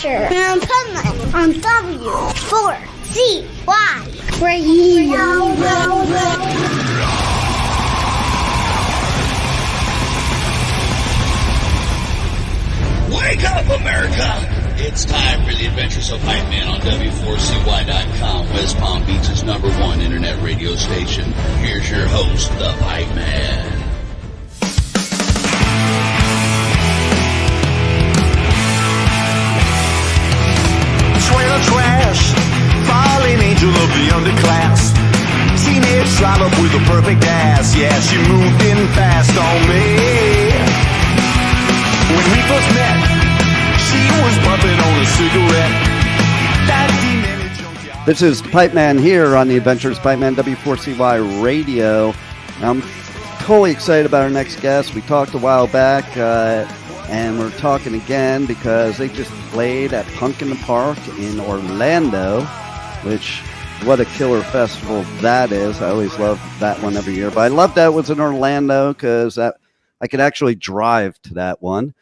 Adventure and Pipeman on W4CY Radio. Wake up, America! It's time for the Adventures of Pipeman on W4CY.com, West Palm Beach's #1 internet radio station. Here's your host, the Pipeman. Trailer trash, fallen angel of the underclass. Teenage drive up with a perfect ass. Yeah, she moved in fast on me. When we first met, she was puffing on a cigarette. This is Pipeman here on the Adventures of Pipeman W4CY Radio. I'm totally excited about our next guest. We talked a while back, and we're talking again because they just played at Punk in the Park in Orlando, which, what a killer festival that is. I always love that one every year. But I love that it was in Orlando because I could actually drive to that one.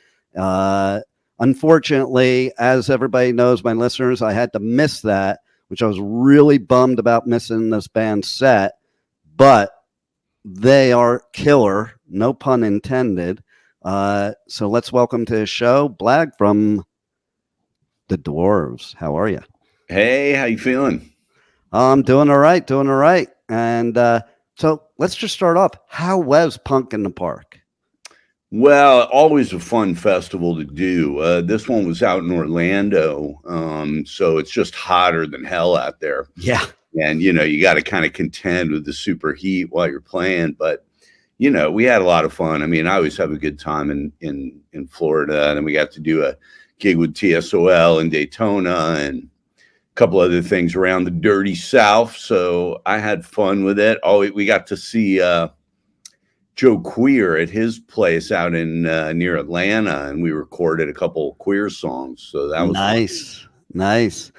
Unfortunately, as everybody knows, my listeners, I had to miss that, which I was really bummed about missing this band's set, but they are killer, no pun intended. So let's welcome to the show, Blag from the Dwarves. How are you? Hey, how you feeling? I'm doing all right. And so let's just start off. How was Punk in the Park? Well, always a fun festival to do. This one was out in Orlando, so it's just hotter than hell out there. Yeah. And, you got to kind of contend with the super heat while you're playing. But, we had a lot of fun. I mean, I always have a good time in Florida. And we got to do a gig with TSOL in Daytona and a couple other things around the dirty South. So I had fun with it. Oh, we got to see Joe Queer at his place out in near Atlanta, and we recorded a couple of Queer songs. So that was nice.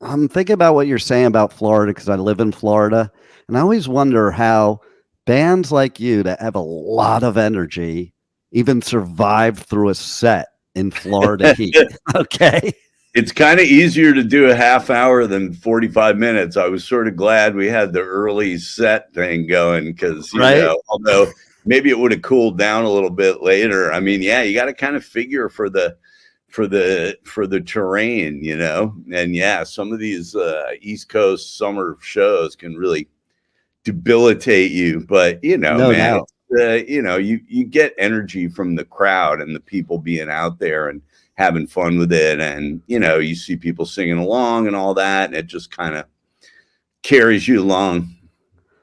I'm thinking about what you're saying about Florida because I live in Florida, and I always wonder how bands like you that have a lot of energy even survive through a set in Florida heat. Okay. It's kind of easier to do a half hour than 45 minutes. I was sort of glad we had the early set thing going because, although maybe it would have cooled down a little bit later. I mean, yeah, you got to kind of figure for the terrain, and yeah, some of these East Coast summer shows can really debilitate you, but you get energy from the crowd and the people being out there and having fun with it. And, you see people singing along and all that. And it just kind of carries you along.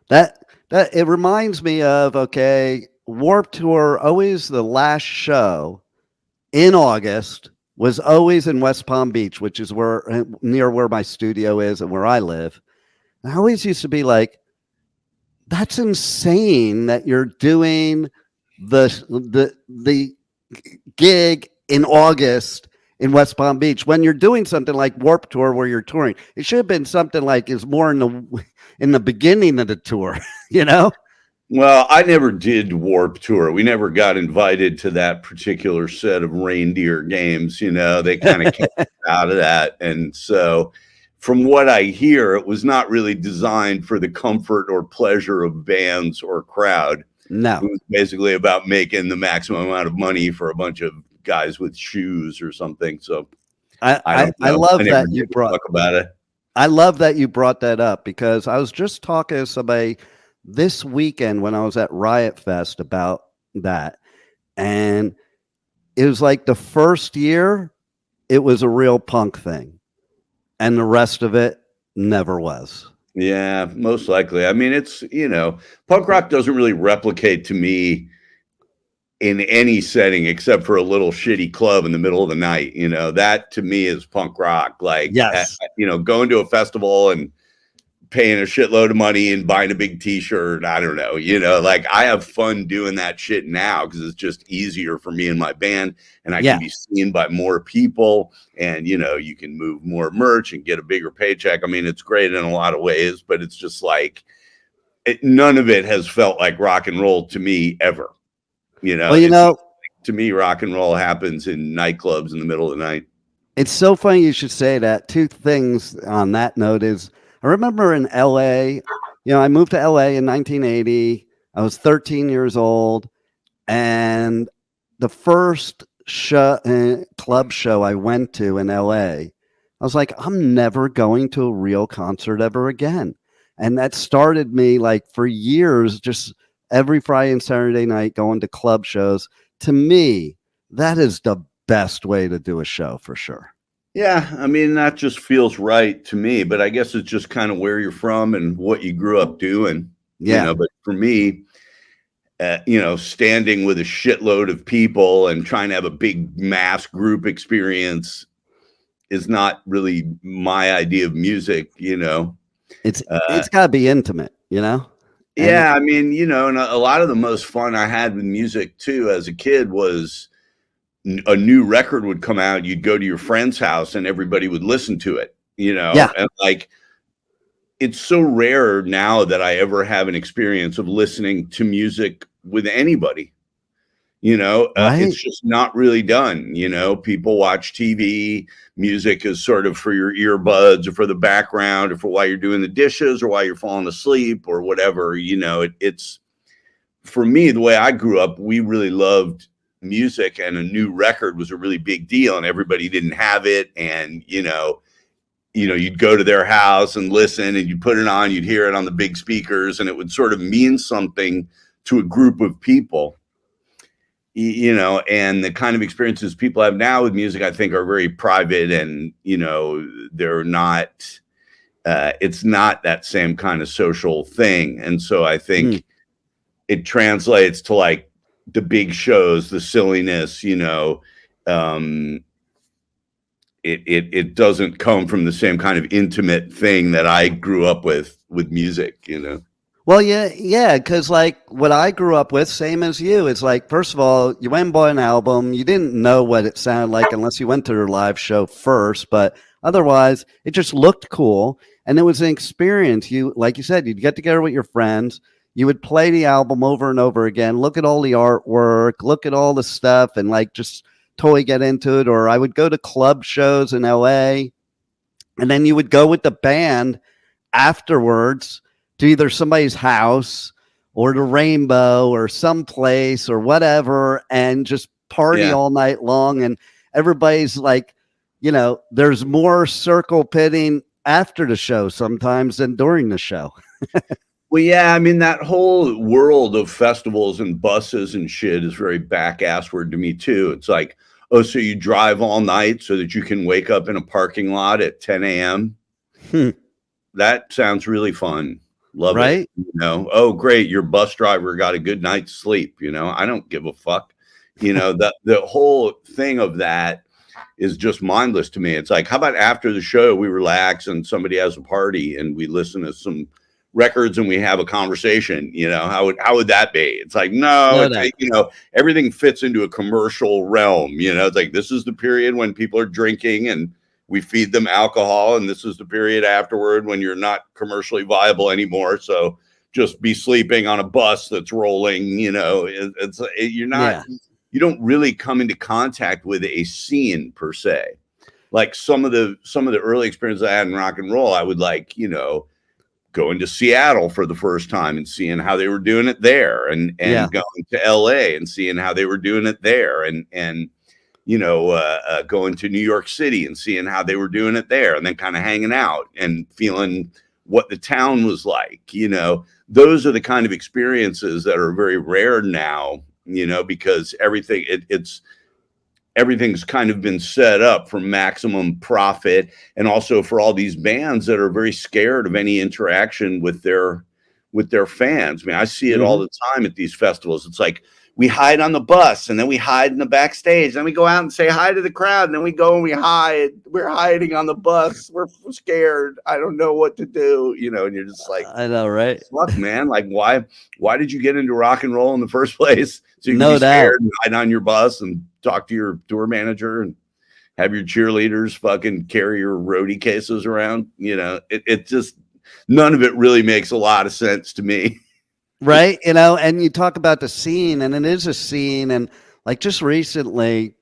That it reminds me of, Warped Tour, always the last show in August was always in West Palm Beach, which is near where my studio is and where I live. And I always used to be like, that's insane that you're doing the gig in August in West Palm Beach when you're doing something like Warped Tour where you're touring. It should have been something like is more in the beginning of the tour, Well, I never did Warped Tour. We never got invited to that particular set of reindeer games. They kind of kept out of that. And so from what I hear, it was not really designed for the comfort or pleasure of bands or crowd. No. It was basically about making the maximum amount of money for a bunch of guys with shoes or something. So I love that you brought talk about it. I love that you brought that up because I was just talking to somebody this weekend when I was at Riot Fest about that. And it was like the first year it was a real punk thing. And the rest of it never was. Yeah, most likely. I mean, it's, punk rock doesn't really replicate to me in any setting except for a little shitty club in the middle of the night. That to me is punk rock. Like, yes. Going to a festival and paying a shitload of money and buying a big t-shirt. I don't know, like I have fun doing that shit now because it's just easier for me and my band, and I can be seen by more people, and you can move more merch and get a bigger paycheck. I mean, it's great in a lot of ways, but it's just like none of it has felt like rock and roll to me ever. Well, to me, rock and roll happens in nightclubs in the middle of the night. It's so funny you should say that. Two things on that note is I remember in LA, I moved to LA in 1980. I was 13 years old, and the first club show I went to in LA, I was like, I'm never going to a real concert ever again. And that started me like for years, just every Friday and Saturday night going to club shows. To me, that is the best way to do a show for sure. Yeah, I mean, that just feels right to me, but I guess it's just kind of where you're from and what you grew up doing. Yeah. But for me, standing with a shitload of people and trying to have a big mass group experience is not really my idea of music, It's got to be intimate, Yeah, I mean, and a lot of the most fun I had with music too as a kid was a new record would come out, you'd go to your friend's house and everybody would listen to it, Yeah. And like, it's so rare now that I ever have an experience of listening to music with anybody, Right. It's just not really done. People watch TV, music is sort of for your earbuds or for the background or for while you're doing the dishes or while you're falling asleep or whatever, it's for me, the way I grew up, we really loved music, and a new record was a really big deal, and everybody didn't have it. And, you'd go to their house and listen, and you'd put it on, you'd hear it on the big speakers, and it would sort of mean something to a group of people, and the kind of experiences people have now with music, I think, are very private, and, they're not, it's not that same kind of social thing. And so I think it translates to like the big shows, the silliness, it doesn't come from the same kind of intimate thing that I grew up with music, Well, yeah, because like what I grew up with, same as you, it's like, first of all, you went and bought an album. You didn't know what it sounded like unless you went to their live show first, but otherwise it just looked cool. And it was an experience. Like you said, you'd get together with your friends. You would play the album over and over again, look at all the artwork, look at all the stuff, and like just totally get into it. Or I would go to club shows in LA, and then you would go with the band afterwards to either somebody's house or the Rainbow or someplace or whatever, and just party all night long. And everybody's like, there's more circle pitting after the show sometimes than during the show. Well, yeah, I mean, that whole world of festivals and buses and shit is very back-assward to me, too. It's like, oh, so you drive all night so that you can wake up in a parking lot at 10 a.m.? That sounds really fun. Love it. Oh, great, your bus driver got a good night's sleep. I don't give a fuck. The whole thing of that is just mindless to me. It's like, how about after the show, we relax and somebody has a party and we listen to some records and we have a conversation, how would that be? It's like, no, everything fits into a commercial realm. It's like, this is the period when people are drinking and we feed them alcohol, and this is the period afterward when you're not commercially viable anymore. So just be sleeping on a bus that's rolling, you're not, you don't really come into contact with a scene per se. Like some of the early experiences I had in rock and roll, I would like, going to Seattle for the first time and seeing how they were doing it there, and going to LA and seeing how they were doing it there, and going to New York City and seeing how they were doing it there, and then kind of hanging out and feeling what the town was like. Those are the kind of experiences that are very rare now, because everything's kind of been set up for maximum profit, and also for all these bands that are very scared of any interaction with their fans. I mean, I see it all the time at these festivals. It's like, we hide on the bus, and then we hide in the backstage, then we go out and say hi to the crowd, and then we go and we hide. We're hiding on the bus. We're scared. I don't know what to do, and you're just like, I know, right? Fuck, man. Like, why did you get into rock and roll in the first place? So you can No be scared doubt. and hide on your bus and talk to your tour manager and have your cheerleaders fucking carry your roadie cases around. It just, none of it really makes a lot of sense to me. Right. And you talk about the scene, and it is a scene. And like just recently,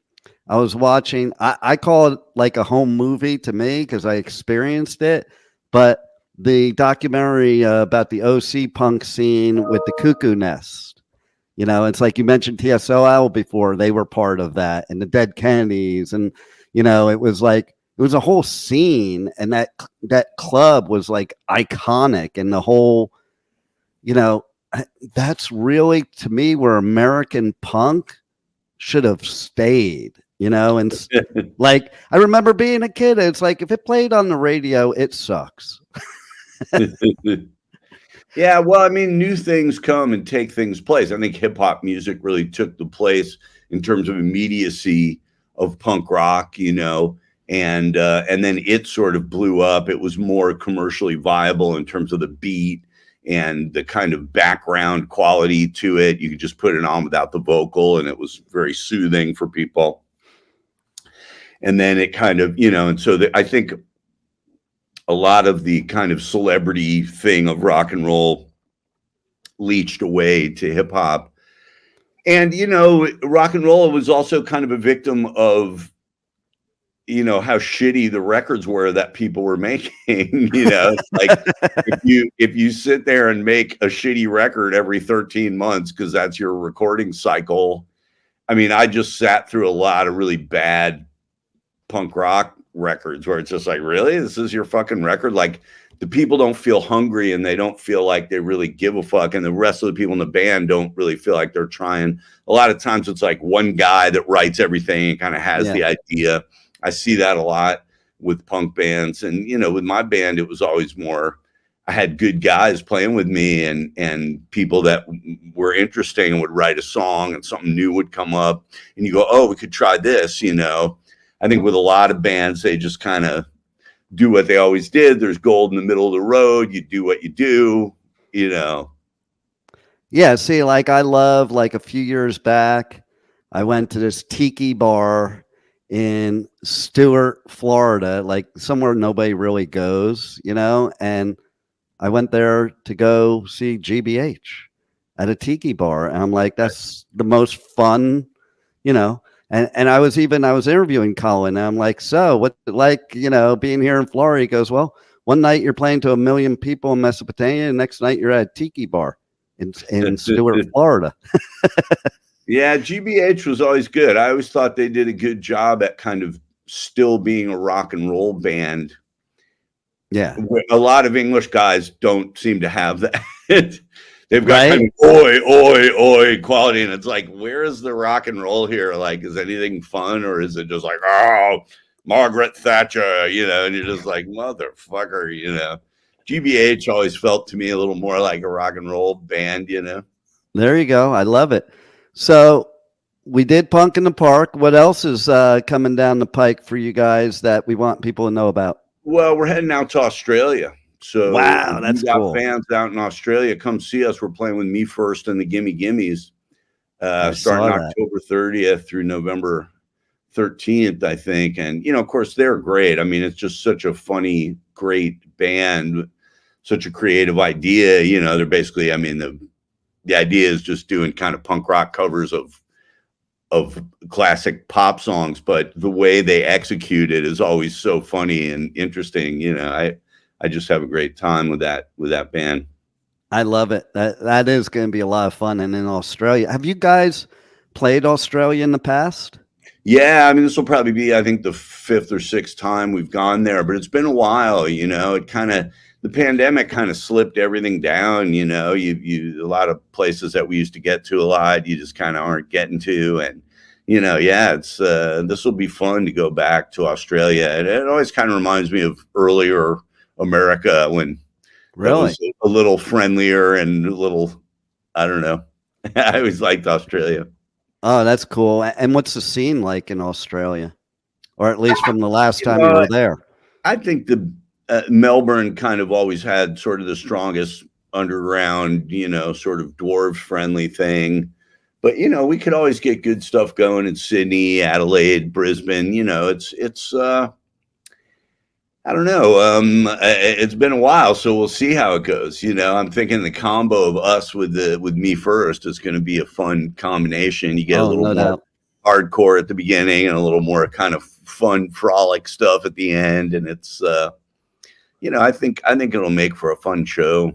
I was watching, I call it like a home movie to me because I experienced it, but the documentary about the OC punk scene with the Cuckoo Nest. You know, it's like you mentioned TSOL before, they were part of that, and the Dead Kennedys. And, you know, it was like, it was a whole scene, and that club was like iconic, and the whole, you know, that's really to me where American punk should have stayed, you know. And like I remember being a kid, it's like if it played on the radio, it sucks. Yeah, well, I mean, new things come and take things place. I think hip hop music really took the place in terms of immediacy of punk rock, you know, and then it sort of blew up. It was more commercially viable in terms of the beat and the kind of background quality to it. You could just put it on without the vocal, and it was very soothing for people. And then it kind of, you know, and so I think a lot of the kind of celebrity thing of rock and roll leached away to hip hop. And, you know, rock and roll was also kind of a victim of, you know, how shitty the records were that people were making. You know, like if you sit there and make a shitty record every 13 months, because that's your recording cycle. I mean, I just sat through a lot of really bad punk rock records where it's just like, really, this is your fucking record? Like, the people don't feel hungry, and they don't feel like they really give a fuck, and the rest of the people in the band don't really feel like they're trying. A lot of times it's like one guy that writes everything and kind of has the idea. I see that a lot with punk bands. And, you know, with my band, it was always more, I had good guys playing with me, and people that were interesting and would write a song, and something new would come up, and you go, oh, we could try this, you know. I think with a lot of bands, they just kind of do what they always did. There's gold in the middle of the road. You do what you do, you know. Yeah. See, like I love, like a few years back, I went to this tiki bar in Stewart, Florida, like somewhere nobody really goes, you know, and I went there to go see GBH at a tiki bar. And I'm like, that's the most fun, you know. And I was interviewing Colin, and I'm like, so what, like, you know, being here in Florida? He goes, well, one night you're playing to 1 million people in Mesopotamia, and next night you're at a tiki bar in Stewart, Florida. Yeah, GBH was always good. I always thought they did a good job at kind of still being a rock and roll band. Yeah. A lot of English guys don't seem to have that. They've got kind of oi, oi, oi quality. And it's like, where is the rock and roll here? Like, is anything fun, or is it just like, oh, Margaret Thatcher, you know, and you're just like, motherfucker, you know. GBH always felt to me a little more like a rock and roll band, you know. There you go. I love it. So we did Punk in the Park. What else is coming down the pike for you guys that we want people to know about? Well, we're heading out to Australia. So wow, that's cool. Fans out in Australia, come see us. We're playing with Me First and the Gimme Gimmes, starting October 30th through November 13th, I think. And, you know, of course, they're great. I mean, it's just such a funny, great band, such a creative idea. You know, they're basically, I mean, the idea is just doing kind of punk rock covers of classic pop songs, but the way they execute it is always so funny and interesting. You know, I just have a great time with that band. I love it. That is going to be a lot of fun. And in Australia, have you guys played Australia in the past? Yeah, I mean, this will probably be, I think, the 5th or 6th time we've gone there, but it's been a while. You know, the pandemic kind of slipped everything down. You know, you a lot of places that we used to get to a lot, you just kind of aren't getting to. And, you know, yeah, it's this will be fun to go back to Australia. And it always kind of reminds me of earlier America, when really was a little friendlier and a little, I don't know. I always liked Australia. Oh, that's cool. And what's the scene like in Australia, or at least from the last time you were there? I think the Melbourne kind of always had sort of the strongest underground, you know, sort of dwarves friendly thing. But, you know, we could always get good stuff going in Sydney, Adelaide, Brisbane. You know, it's I don't know. It's been a while, so we'll see how it goes. You know, I'm thinking the combo of us with Me First is going to be a fun combination. You get a little more hardcore at the beginning and a little more kind of fun frolic stuff at the end. And it's, I think it'll make for a fun show.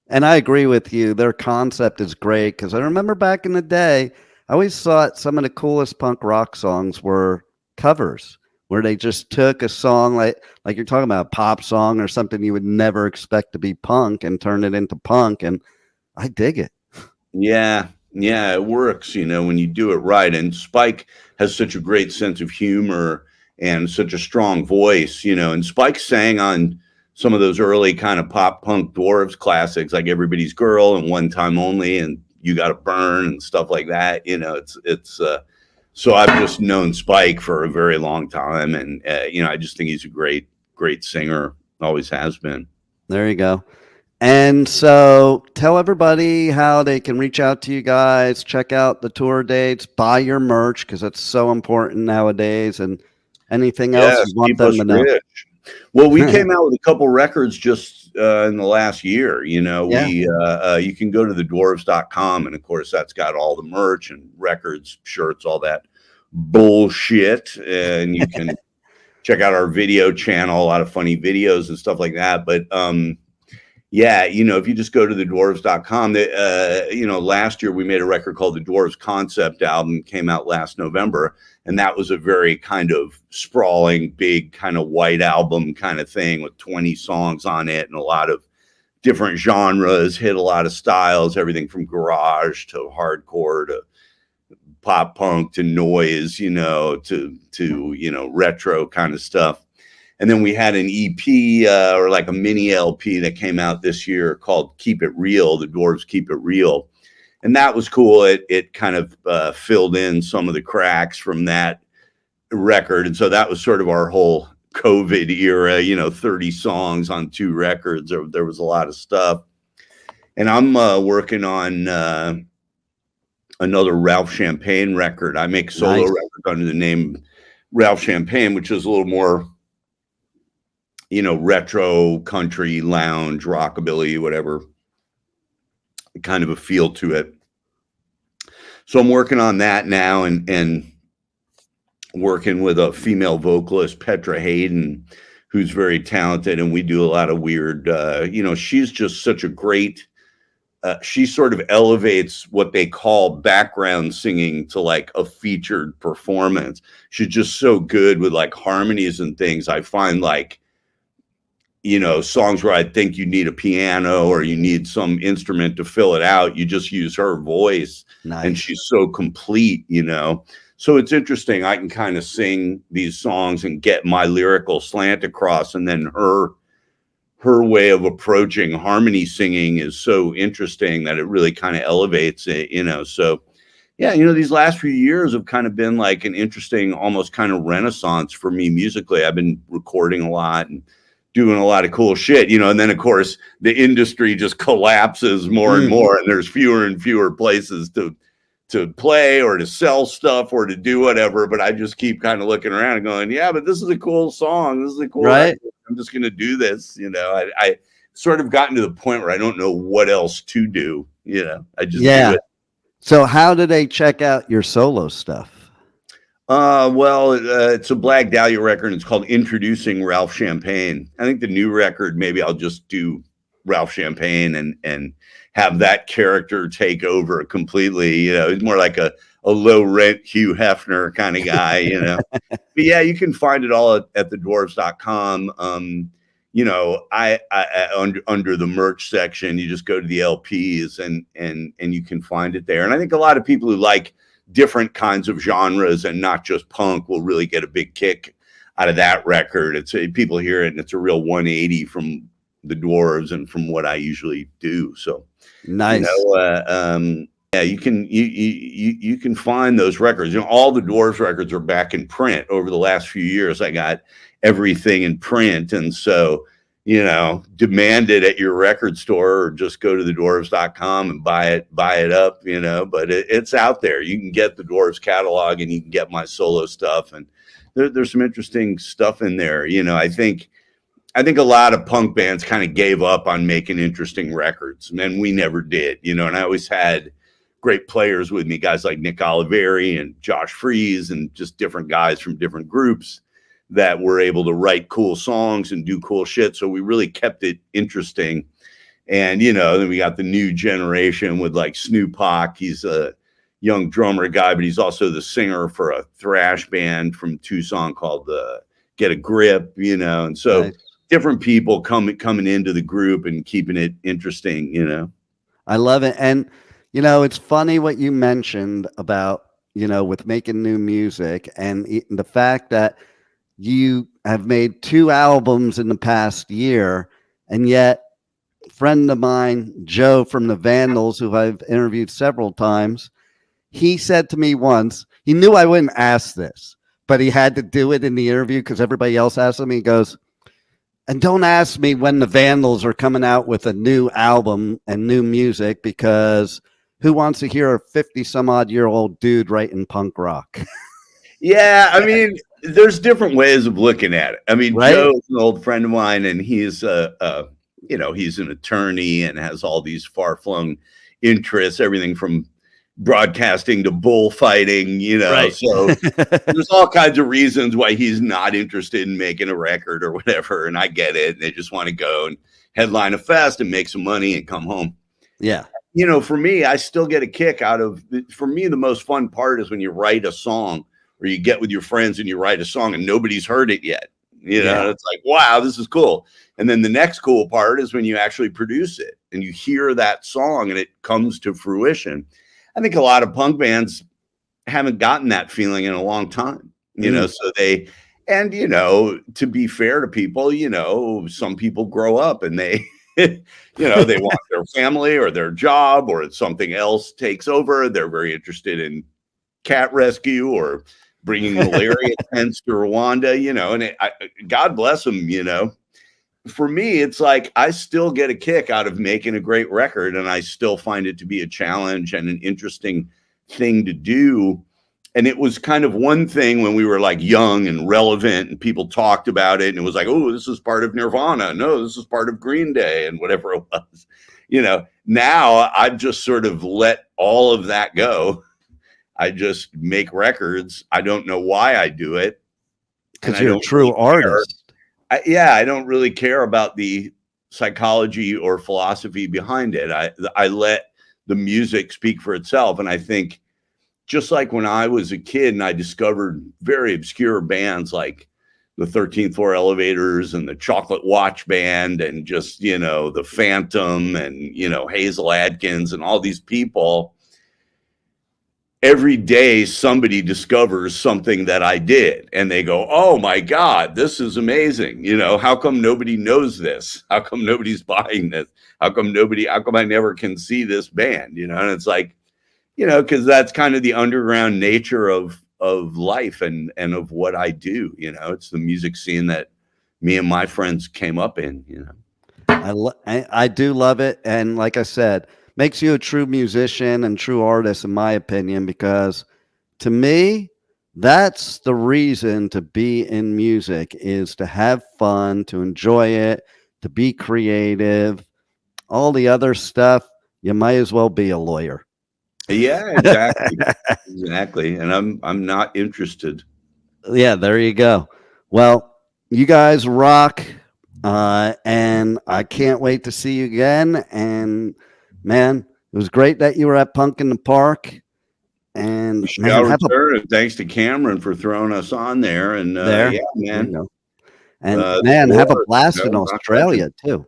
And I agree with you. Their concept is great because I remember back in the day, I always thought some of the coolest punk rock songs were covers, where they just took a song like you're talking about, a pop song or something you would never expect to be punk and turn it into punk. And I dig it. Yeah, it works, when you do it right. And Spike has such a great sense of humor and such a strong voice, and Spike sang on some of those early kind of pop punk Dwarves classics, like Everybody's Girl and One Time Only and You Gotta Burn and stuff like that. So I've just known Spike for a very long time. And, I just think he's a great, great singer. Always has been. There you go. And so tell everybody how they can reach out to you guys, check out the tour dates, buy your merch, because that's so important nowadays. And anything else you want them to know. Rich. Well, we came out with a couple records just in the last year. You can go to thedwarves.com, and of course that's got all the merch and records, shirts, all that bullshit. And you can check out our video channel, a lot of funny videos and stuff like that. But if you just go to thedwarves.com, last year we made a record called the Dwarves Concept Album, came out last November. And that was a very kind of sprawling, big kind of white album kind of thing with 20 songs on it and a lot of different genres, hit a lot of styles, everything from garage to hardcore to pop punk to noise, to retro kind of stuff. And then we had an EP or like a mini LP that came out this year called Keep It Real, the Dwarves Keep It Real. And that was cool. It kind of filled in some of the cracks from that record. And so that was sort of our whole COVID era, 30 songs on 2 records. There was a lot of stuff. And I'm working on another Ralph Champagne record. I make solo records under the name Ralph Champagne, which is a little more, retro, country, lounge, rockabilly, whatever kind of a feel to it. So I'm working on that now and working with a female vocalist, Petra Hayden, who's very talented. And we do a lot of weird, she's just such a great, she sort of elevates what they call background singing to like a featured performance. She's just so good with like harmonies and things. I find like, songs where I think you need a piano or you need some instrument to fill it out, you just use her voice. Nice. And she's so complete, So it's interesting. I can kind of sing these songs and get my lyrical slant across. And then her way of approaching harmony singing is so interesting that it really kind of elevates it, So, these last few years have kind of been like an interesting, almost kind of renaissance for me musically. I've been recording a lot and doing a lot of cool shit, and then of course the industry just collapses more and more, and there's fewer and fewer places to play or to sell stuff or to do whatever. But I just keep kind of looking around and going, yeah, but this is a cool song. This is a cool record. I'm just going to do this. I sort of gotten to the point where I don't know what else to do. I just do it. So how do they check out your solo stuff? It's a Blag Dahlia record. And it's called Introducing Ralph Champagne. I think the new record, maybe I'll just do Ralph Champagne and have that character take over completely. He's more like a low rent Hugh Hefner kind of guy, But yeah, you can find it all at thedwarves.com. I under the merch section, you just go to the LPs and you can find it there. And I think a lot of people who like different kinds of genres and not just punk will really get a big kick out of that record. It's people hear it and it's a real 180 from the Dwarves and from what I usually do. So nice. You can find those records. All the Dwarves records are back in print. Over the last few years, I got everything in print, and so demand it at your record store or just go to thedwarves.com and buy it up, but it's out there. You can get the Dwarves catalog and you can get my solo stuff. And there's some interesting stuff in there. I think a lot of punk bands kind of gave up on making interesting records, and we never did, and I always had great players with me, guys like Nick Oliveri and Josh Freeze, and just different guys from different groups that were able to write cool songs and do cool shit. So we really kept it interesting. And, you know, then we got the new generation with like Snoop Hawk. He's a young drummer guy, but he's also the singer for a thrash band from Tucson called Get a Grip, you know. And so different people coming into the group and keeping it interesting, you know. I love it. And, you know, it's funny what you mentioned about, you know, with making new music and the fact that you have made 2 albums in the past year, and yet a friend of mine, Joe from the Vandals, who I've interviewed several times, he said to me once, he knew I wouldn't ask this, but he had to do it in the interview because everybody else asked him. He goes, and don't ask me when the Vandals are coming out with a new album and new music, because who wants to hear a 50-some-odd-year-old dude writing punk rock? Yeah, I mean, there's different ways of looking at it. I mean, right? Joe's an old friend of mine, and he's you know, he's an attorney and has all these far-flung interests, everything from broadcasting to bullfighting, you know. Right. So there's all kinds of reasons why he's not interested in making a record or whatever, and I get it. They just want to go and headline a fest and make some money and come home. Yeah. You know, for me, I still get a kick out of, for me, the most fun part is when you write a song, or you get with your friends and you write a song and nobody's heard it yet. You know, it's like, wow, this is cool. And then the next cool part is when you actually produce it and you hear that song and it comes to fruition. I think a lot of punk bands haven't gotten that feeling in a long time, you know, so they, and, you know, to be fair to people, you know, some people grow up and they, you know, they want their family or their job or something else takes over. They're very interested in cat rescue or bringing malaria tents to Rwanda, you know, and God bless them, you know. For me, it's like I still get a kick out of making a great record, and I still find it to be a challenge and an interesting thing to do. And it was kind of one thing when we were like young and relevant and people talked about it, and it was like, oh, this is part of Nirvana. No, this is part of Green Day and whatever it was. You know, now I've just sort of let all of that go. I just make records. I don't know why I do it. Because you're a true artist. I don't really care about the psychology or philosophy behind it. I let the music speak for itself. And I think just like when I was a kid and I discovered very obscure bands like the 13th Floor Elevators and the Chocolate Watch Band and just, you know, the Phantom and, you know, Hazel Adkins and all these people, every day somebody discovers something that I did and they go, oh my God, this is amazing. You know, how come nobody knows this? How come nobody's buying this? How come I never can see this band? You know, and it's like, you know, because that's kind of the underground nature of life and of what I do. You know, it's the music scene that me and my friends came up in, you know. I do love it. And like I said, makes you a true musician and true artist, in my opinion, because to me, that's the reason to be in music, is to have fun, to enjoy it, to be creative. All the other stuff, you might as well be a lawyer. Yeah, exactly. Exactly. And I'm not interested. Yeah, there you go. Well, you guys rock. And I can't wait to see you again. And man, it was great that you were at Punk in the Park. And man, thanks to Cameron for throwing us on there. And yeah, man. And man, have a blast in Australia too.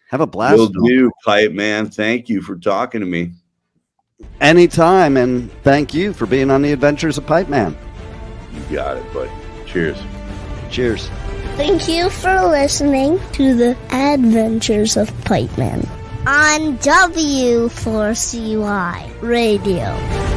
Have a blast. Will do, Pipeman. Thank you for talking to me. Anytime, and thank you for being on the Adventures of Pipeman. You got it, buddy. Cheers. Cheers. Thank you for listening to the Adventures of Pipeman on W4CY Radio.